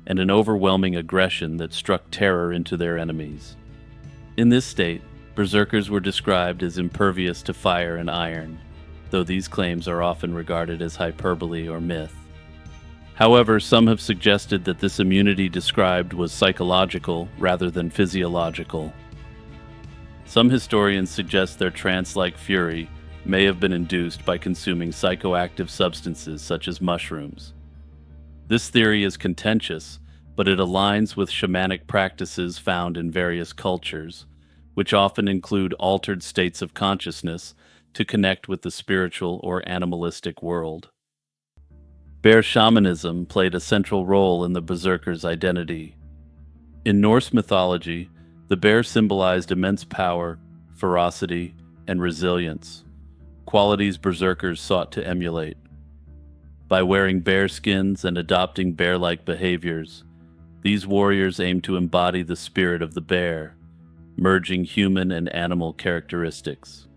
and an overwhelming aggression that struck terror into their enemies. In this state, berserkers were described as impervious to fire and iron, though these claims are often regarded as hyperbole or myth. However, some have suggested that this immunity described was psychological rather than physiological. Some historians suggest their trance-like fury may have been induced by consuming psychoactive substances such as mushrooms. This theory is contentious, but it aligns with shamanic practices found in various cultures, which often include altered states of consciousness to connect with the spiritual or animalistic world. Bear shamanism played a central role in the berserker's identity. In Norse mythology, the bear symbolized immense power, ferocity, and resilience, qualities berserkers sought to emulate. By wearing bear skins and adopting bear-like behaviors, these warriors aimed to embody the spirit of the bear, merging human and animal characteristics.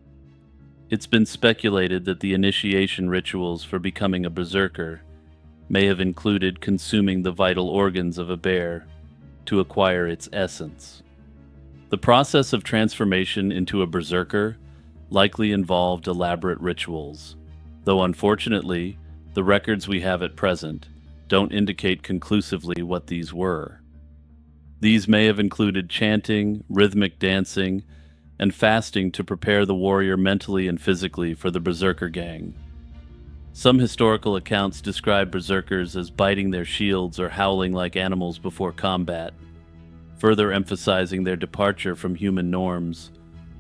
It's been speculated that the initiation rituals for becoming a berserker may have included consuming the vital organs of a bear to acquire its essence. The process of transformation into a berserker likely involved elaborate rituals, though unfortunately, the records we have at present don't indicate conclusively what these were. These may have included chanting, rhythmic dancing, and fasting to prepare the warrior mentally and physically for the berserker gang. Some historical accounts describe berserkers as biting their shields or howling like animals before combat, further emphasizing their departure from human norms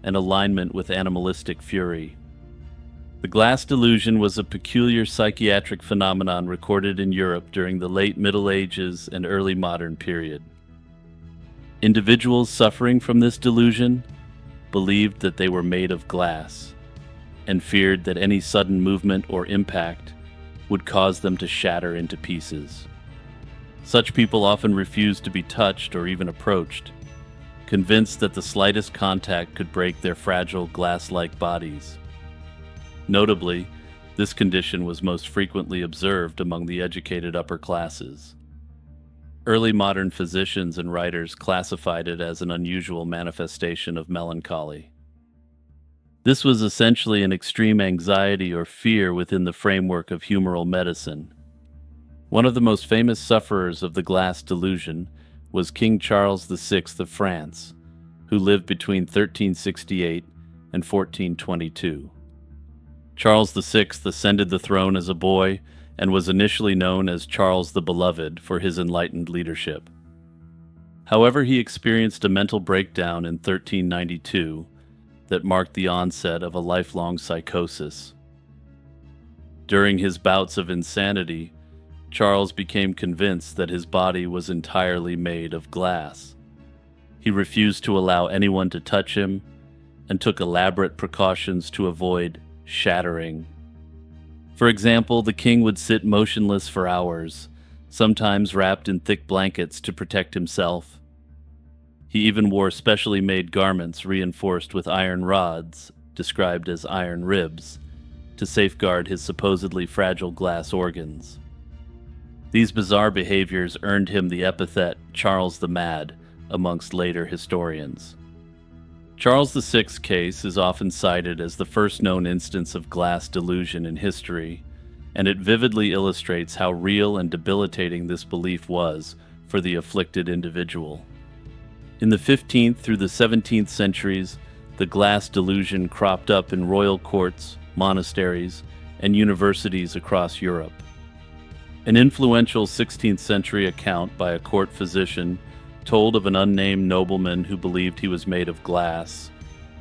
and alignment with animalistic fury. The glass delusion was a peculiar psychiatric phenomenon recorded in Europe during the late Middle Ages and early modern period. Individuals suffering from this delusion believed that they were made of glass and feared that any sudden movement or impact would cause them to shatter into pieces. Such people often refused to be touched or even approached, convinced that the slightest contact could break their fragile glass-like bodies. Notably, this condition was most frequently observed among the educated upper classes. Early modern physicians and writers classified it as an unusual manifestation of melancholy. This was essentially an extreme anxiety or fear within the framework of humoral medicine. One of the most famous sufferers of the glass delusion was King Charles VI of France, who lived between 1368 and 1422. Charles VI ascended the throne as a boy and was initially known as Charles the Beloved for his enlightened leadership. However, he experienced a mental breakdown in 1392 that marked the onset of a lifelong psychosis. During his bouts of insanity, Charles became convinced that his body was entirely made of glass. He refused to allow anyone to touch him and took elaborate precautions to avoid shattering. For example, the king would sit motionless for hours, sometimes wrapped in thick blankets to protect himself. He even wore specially made garments reinforced with iron rods, described as iron ribs, to safeguard his supposedly fragile glass organs. These bizarre behaviors earned him the epithet Charles the Mad amongst later historians. Charles VI's case is often cited as the first known instance of glass delusion in history, and it vividly illustrates how real and debilitating this belief was for the afflicted individual. In the 15th through the 17th centuries, the glass delusion cropped up in royal courts, monasteries, and universities across Europe. An influential 16th century account by a court physician told of an unnamed nobleman who believed he was made of glass.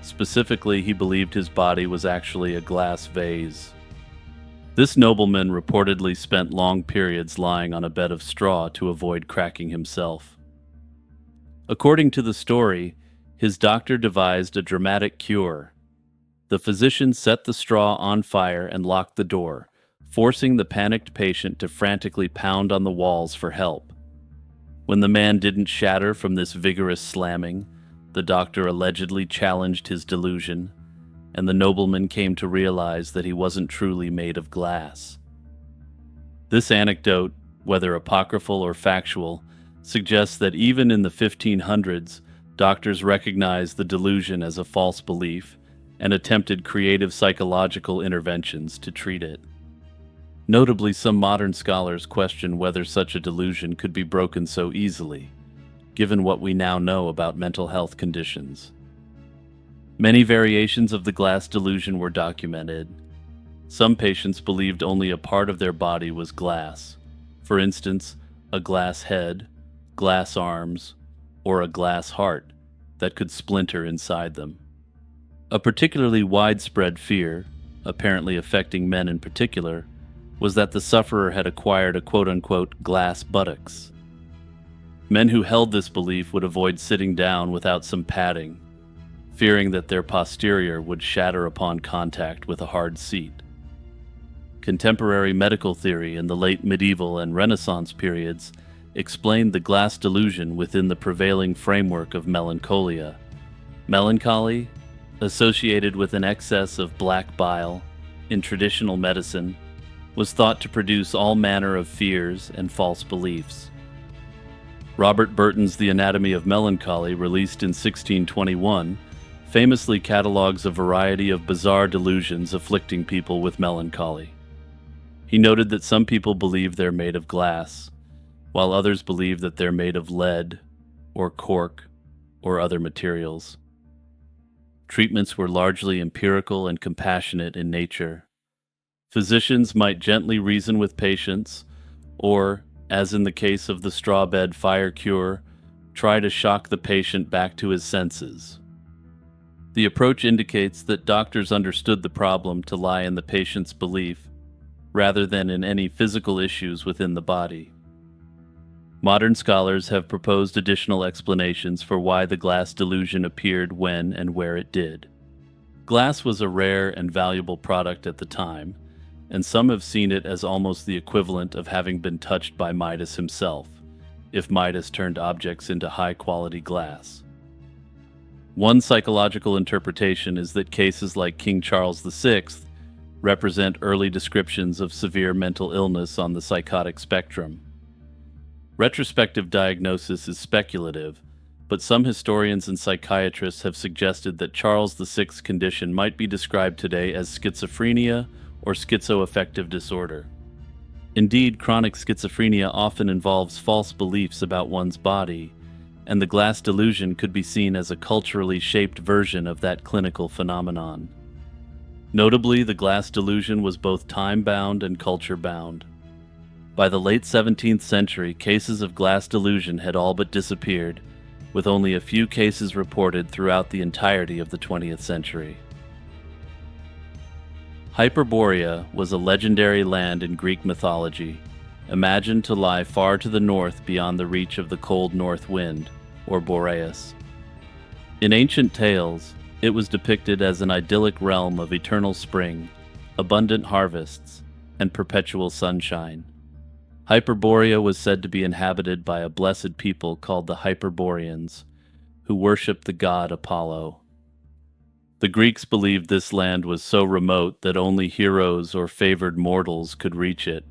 Specifically, he believed his body was actually a glass vase. This nobleman reportedly spent long periods lying on a bed of straw to avoid cracking himself. According to the story, his doctor devised a dramatic cure. The physician set the straw on fire and locked the door, forcing the panicked patient to frantically pound on the walls for help. When the man didn't shatter from this vigorous slamming, the doctor allegedly challenged his delusion, and the nobleman came to realize that he wasn't truly made of glass. This anecdote, whether apocryphal or factual, suggests that even in the 1500s, doctors recognized the delusion as a false belief and attempted creative psychological interventions to treat it. Notably, some modern scholars question whether such a delusion could be broken so easily, given what we now know about mental health conditions. Many variations of the glass delusion were documented. Some patients believed only a part of their body was glass. For instance, a glass head, glass arms, or a glass heart that could splinter inside them. A particularly widespread fear, apparently affecting men in particular, was that the sufferer had acquired a quote-unquote glass buttocks. Men who held this belief would avoid sitting down without some padding, fearing that their posterior would shatter upon contact with a hard seat. Contemporary medical theory in the late medieval and Renaissance periods explained the glass delusion within the prevailing framework of melancholia. Melancholy, associated with an excess of black bile in traditional medicine, was thought to produce all manner of fears and false beliefs. Robert Burton's The Anatomy of Melancholy, released in 1621, famously catalogues a variety of bizarre delusions afflicting people with melancholy. He noted that some people believe they're made of glass, while others believe that they're made of lead or cork or other materials. Treatments were largely empirical and compassionate in nature. Physicians might gently reason with patients, or, as in the case of the straw bed fire cure, try to shock the patient back to his senses. The approach indicates that doctors understood the problem to lie in the patient's belief, rather than in any physical issues within the body. Modern scholars have proposed additional explanations for why the glass delusion appeared when and where it did. Glass was a rare and valuable product at the time, and some have seen it as almost the equivalent of having been touched by Midas himself, if Midas turned objects into high-quality glass. One psychological interpretation is that cases like King Charles VI represent early descriptions of severe mental illness on the psychotic spectrum. Retrospective diagnosis is speculative, but some historians and psychiatrists have suggested that Charles VI's condition might be described today as schizophrenia or schizoaffective disorder. Indeed, chronic schizophrenia often involves false beliefs about one's body, and the glass delusion could be seen as a culturally shaped version of that clinical phenomenon. Notably, the glass delusion was both time-bound and culture-bound. By the late 17th century, cases of glass delusion had all but disappeared, with only a few cases reported throughout the entirety of the 20th century. Hyperborea was a legendary land in Greek mythology, imagined to lie far to the north beyond the reach of the cold north wind, or Boreas. In ancient tales, it was depicted as an idyllic realm of eternal spring, abundant harvests, and perpetual sunshine. Hyperborea was said to be inhabited by a blessed people called the Hyperboreans, who worshipped the god Apollo. The Greeks believed this land was so remote that only heroes or favored mortals could reach it,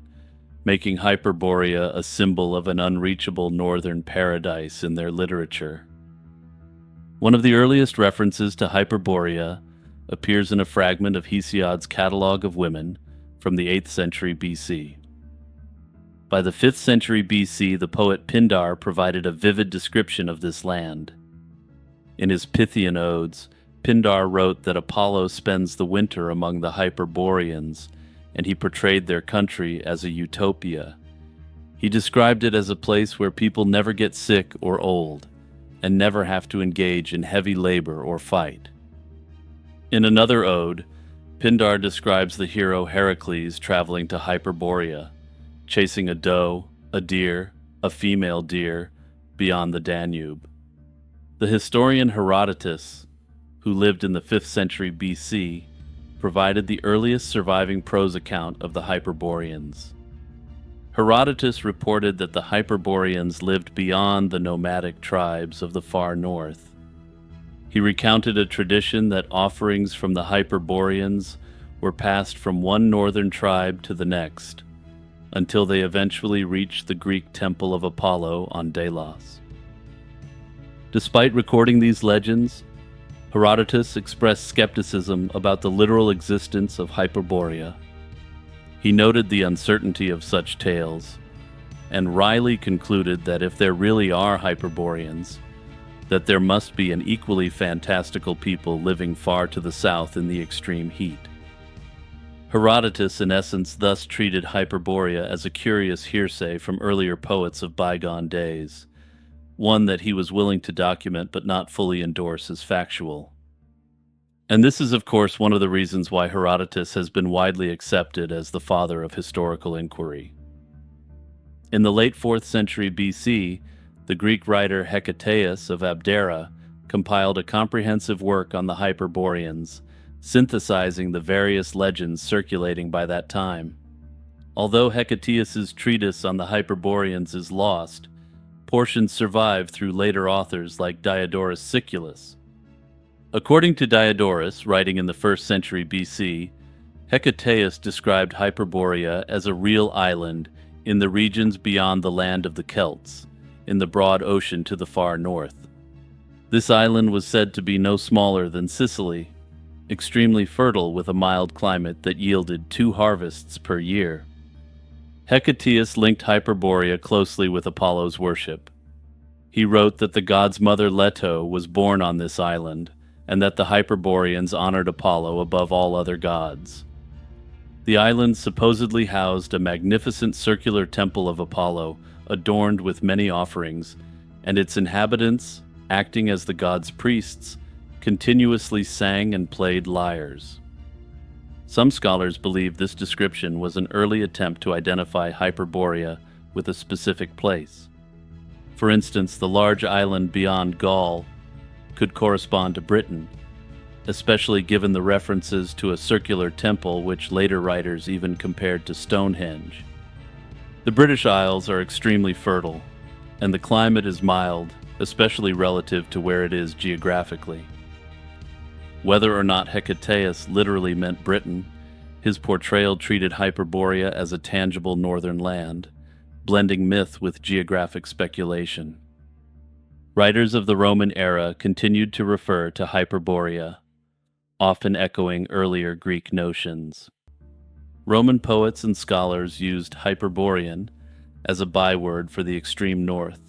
making Hyperborea a symbol of an unreachable northern paradise in their literature. One of the earliest references to Hyperborea appears in a fragment of Hesiod's Catalogue of Women from the 8th century BC. By the 5th century BC, the poet Pindar provided a vivid description of this land. In his Pythian odes, Pindar wrote that Apollo spends the winter among the Hyperboreans, and he portrayed their country as a utopia. He described it as a place where people never get sick or old, and never have to engage in heavy labor or fight. In another ode, Pindar describes the hero Heracles traveling to Hyperborea, chasing a doe, a deer, a female deer, beyond the Danube. The historian Herodotus, who lived in the 5th century BC, provided the earliest surviving prose account of the Hyperboreans. Herodotus reported that the Hyperboreans lived beyond the nomadic tribes of the far north. He recounted a tradition that offerings from the Hyperboreans were passed from one northern tribe to the next, until they eventually reached the Greek temple of Apollo on Delos. Despite recording these legends, Herodotus expressed skepticism about the literal existence of Hyperborea. He noted the uncertainty of such tales, and wryly concluded that if there really are Hyperboreans, that there must be an equally fantastical people living far to the south in the extreme heat. Herodotus, in essence, thus treated Hyperborea as a curious hearsay from earlier poets of bygone days, one that he was willing to document but not fully endorse as factual. And this is, of course, one of the reasons why Herodotus has been widely accepted as the father of historical inquiry. In the late 4th century BC, the Greek writer Hecataeus of Abdera compiled a comprehensive work on the Hyperboreans, synthesizing the various legends circulating by that time. Although Hecataeus's treatise on the Hyperboreans is lost, portions survive through later authors like Diodorus Siculus. According to Diodorus, writing in the 1st century BC, Hecataeus described Hyperborea as a real island in the regions beyond the land of the Celts, in the broad ocean to the far north. This island was said to be no smaller than Sicily, extremely fertile with a mild climate that yielded 2 harvests per year. Hecataeus linked Hyperborea closely with Apollo's worship. He wrote that the god's mother Leto was born on this island, and that the Hyperboreans honored Apollo above all other gods. The island supposedly housed a magnificent circular temple of Apollo, adorned with many offerings, and its inhabitants, acting as the god's priests, continuously sang and played lyres. Some scholars believe this description was an early attempt to identify Hyperborea with a specific place. For instance, the large island beyond Gaul could correspond to Britain, especially given the references to a circular temple which later writers even compared to Stonehenge. The British Isles are extremely fertile, and the climate is mild, especially relative to where it is geographically. Whether or not Hecataeus literally meant Britain, his portrayal treated Hyperborea as a tangible northern land, blending myth with geographic speculation. Writers of the Roman era continued to refer to Hyperborea, often echoing earlier Greek notions. Roman poets and scholars used Hyperborean as a byword for the extreme north,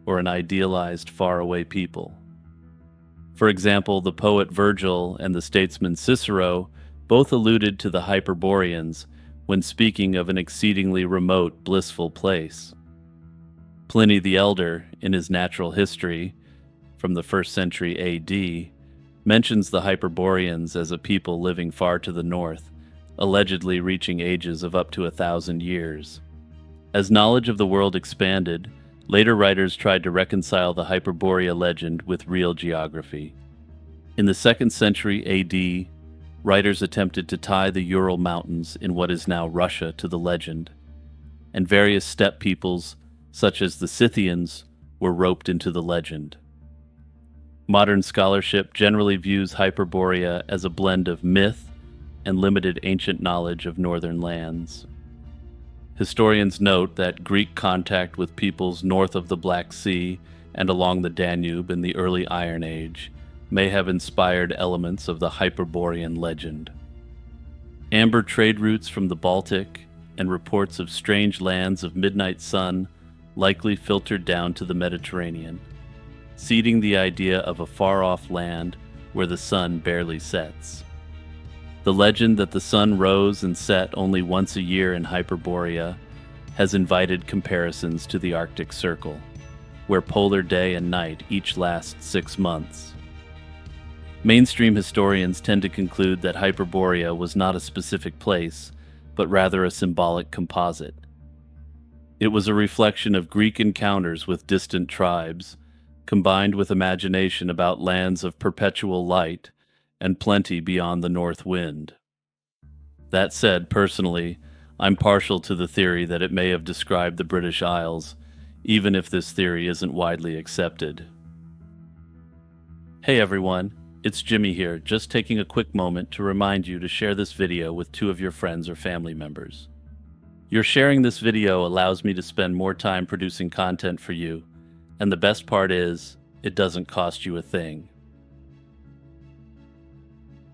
or an idealized faraway people. For example, the poet Virgil and the statesman Cicero both alluded to the Hyperboreans when speaking of an exceedingly remote, blissful place. Pliny the Elder, in his Natural History, from the 1st century AD, mentions the Hyperboreans as a people living far to the north, allegedly reaching ages of up to 1,000 years. As knowledge of the world expanded, later writers tried to reconcile the Hyperborea legend with real geography. In the 2nd century AD, writers attempted to tie the Ural Mountains in what is now Russia to the legend, and various steppe peoples, such as the Scythians, were roped into the legend. Modern scholarship generally views Hyperborea as a blend of myth and limited ancient knowledge of northern lands. Historians note that Greek contact with peoples north of the Black Sea and along the Danube in the early Iron Age may have inspired elements of the Hyperborean legend. Amber trade routes from the Baltic and reports of strange lands of midnight sun likely filtered down to the Mediterranean, seeding the idea of a far-off land where the sun barely sets. The legend that the sun rose and set only once a year in Hyperborea has invited comparisons to the Arctic Circle, where polar day and night each last 6 months. Mainstream historians tend to conclude that Hyperborea was not a specific place, but rather a symbolic composite. It was a reflection of Greek encounters with distant tribes, combined with imagination about lands of perpetual light and plenty beyond the north wind. That said, personally, I'm partial to the theory that it may have described the British Isles, even if this theory isn't widely accepted. Hey everyone, it's Jimmy here, just taking a quick moment to remind you to share this video with 2 of your friends or family members. Your sharing this video allows me to spend more time producing content for you, and the best part is, it doesn't cost you a thing.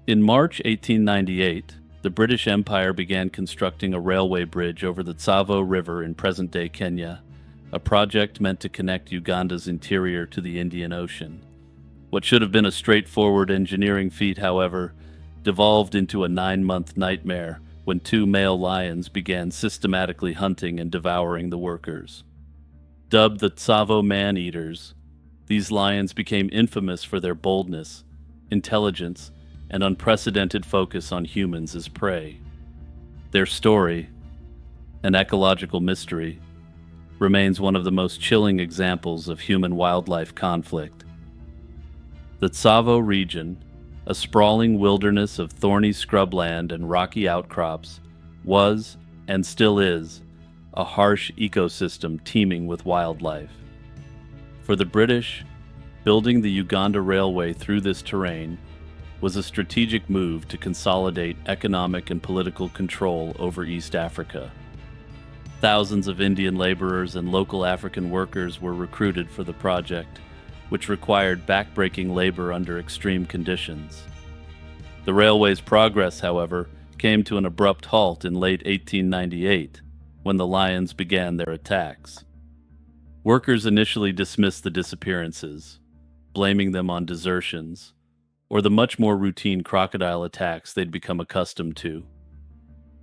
In March 1898, the British Empire began constructing a railway bridge over the Tsavo River in present-day Kenya, a project meant to connect Uganda's interior to the Indian Ocean. What should have been a straightforward engineering feat, however, devolved into a 9-month nightmare when 2 male lions began systematically hunting and devouring the workers. Dubbed the Tsavo man-eaters, these lions became infamous for their boldness, intelligence, and unprecedented focus on humans as prey. Their story, an ecological mystery, remains one of the most chilling examples of human-wildlife conflict. The Tsavo region, a sprawling wilderness of thorny scrubland and rocky outcrops, was, and still is, a harsh ecosystem teeming with wildlife. For the British, building the Uganda Railway through this terrain was a strategic move to consolidate economic and political control over East Africa. Thousands of Indian laborers and local African workers were recruited for the project, which required backbreaking labor under extreme conditions. The railway's progress, however, came to an abrupt halt in late 1898, when the lions began their attacks. Workers initially dismissed the disappearances, blaming them on desertions, or the much more routine crocodile attacks they'd become accustomed to.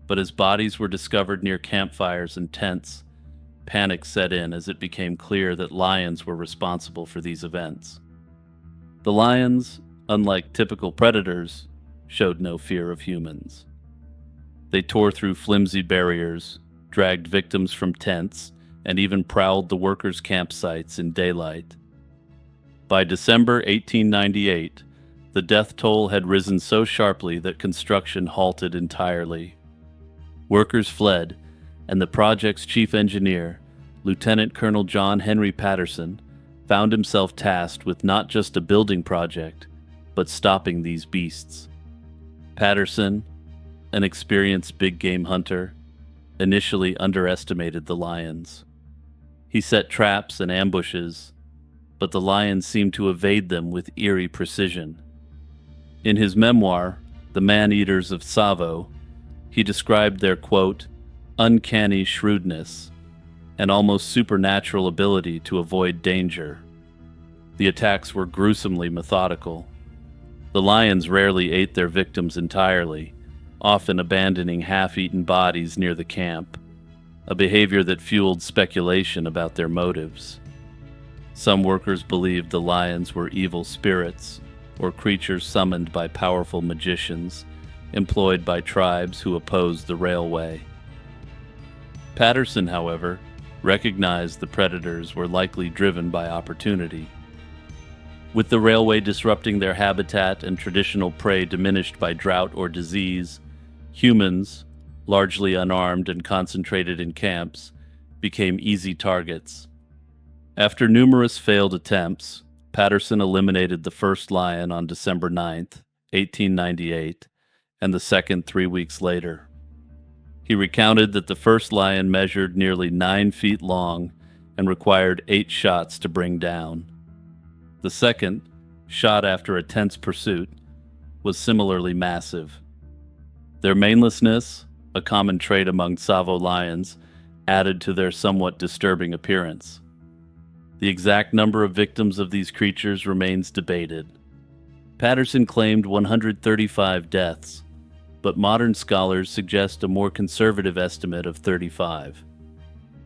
but as bodies were discovered near campfires and tents, panic set in as it became clear that lions were responsible for these events. The lions, unlike typical predators, showed no fear of humans. They tore through flimsy barriers, dragged victims from tents, and even prowled the workers' campsites in daylight. By December 1898, the death toll had risen so sharply that construction halted entirely. Workers fled, and the project's chief engineer, Lieutenant Colonel John Henry Patterson, found himself tasked with not just a building project, but stopping these beasts. Patterson, an experienced big game hunter, initially underestimated the lions. He set traps and ambushes, but the lions seemed to evade them with eerie precision. In his memoir, The Man-Eaters of Tsavo, he described their, quote, uncanny shrewdness and almost supernatural ability to avoid danger. The attacks were gruesomely methodical. The lions rarely ate their victims entirely, often abandoning half-eaten bodies near the camp, a behavior that fueled speculation about their motives. Some workers believed the lions were evil spirits or creatures summoned by powerful magicians employed by tribes who opposed the railway. Patterson, however, recognized the predators were likely driven by opportunity. With the railway disrupting their habitat and traditional prey diminished by drought or disease, humans, largely unarmed and concentrated in camps, became easy targets. After numerous failed attempts, Patterson eliminated the first lion on December 9th, 1898, and the second 3 weeks later. He recounted that the first lion measured nearly 9 feet long and required 8 shots to bring down. The second, shot after a tense pursuit, was similarly massive. Their manelessness, a common trait among Tsavo lions, added to their somewhat disturbing appearance. The exact number of victims of these creatures remains debated. Patterson claimed 135 deaths, but modern scholars suggest a more conservative estimate of 35.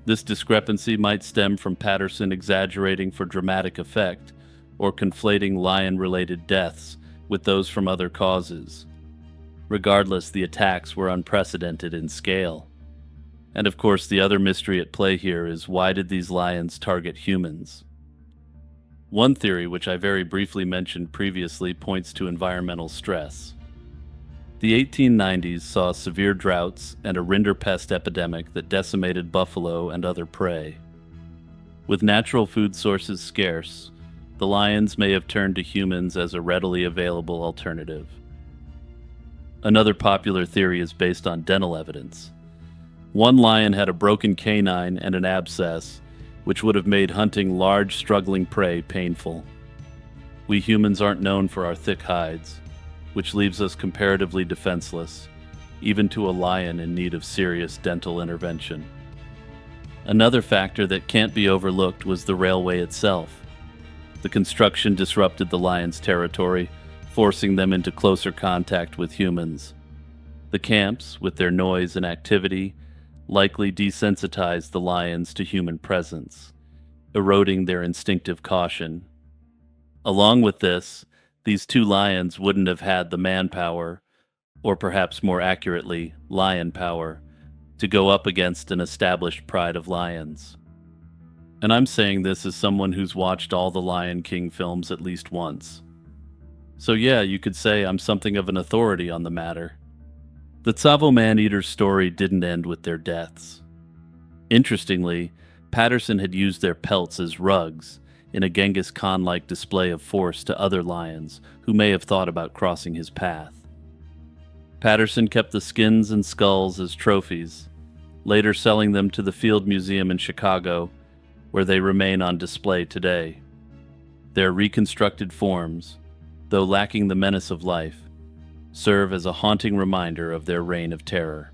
This discrepancy might stem from Patterson exaggerating for dramatic effect or conflating lion-related deaths with those from other causes. Regardless, the attacks were unprecedented in scale. And of course, the other mystery at play here is, why did these lions target humans? One theory, which I very briefly mentioned previously, points to environmental stress. The 1890s saw severe droughts and a rinderpest epidemic that decimated buffalo and other prey. With natural food sources scarce, the lions may have turned to humans as a readily available alternative. Another popular theory is based on dental evidence. One lion had a broken canine and an abscess, which would have made hunting large, struggling prey painful. We humans aren't known for our thick hides, which leaves us comparatively defenseless, even to a lion in need of serious dental intervention. Another factor that can't be overlooked was the railway itself. The construction disrupted the lions' territory, forcing them into closer contact with humans. The camps, with their noise and activity, likely desensitized the lions to human presence, eroding their instinctive caution. Along with this, these two lions wouldn't have had the manpower, or perhaps more accurately, lion power, to go up against an established pride of lions. And I'm saying this as someone who's watched all the Lion King films at least once. So yeah, you could say I'm something of an authority on the matter. The Tsavo man-eaters' story didn't end with their deaths. Interestingly, Patterson had used their pelts as rugs in a Genghis Khan-like display of force to other lions who may have thought about crossing his path. Patterson kept the skins and skulls as trophies, later selling them to the Field Museum in Chicago, where they remain on display today. Their reconstructed forms, though lacking the menace of life, serve as a haunting reminder of their reign of terror.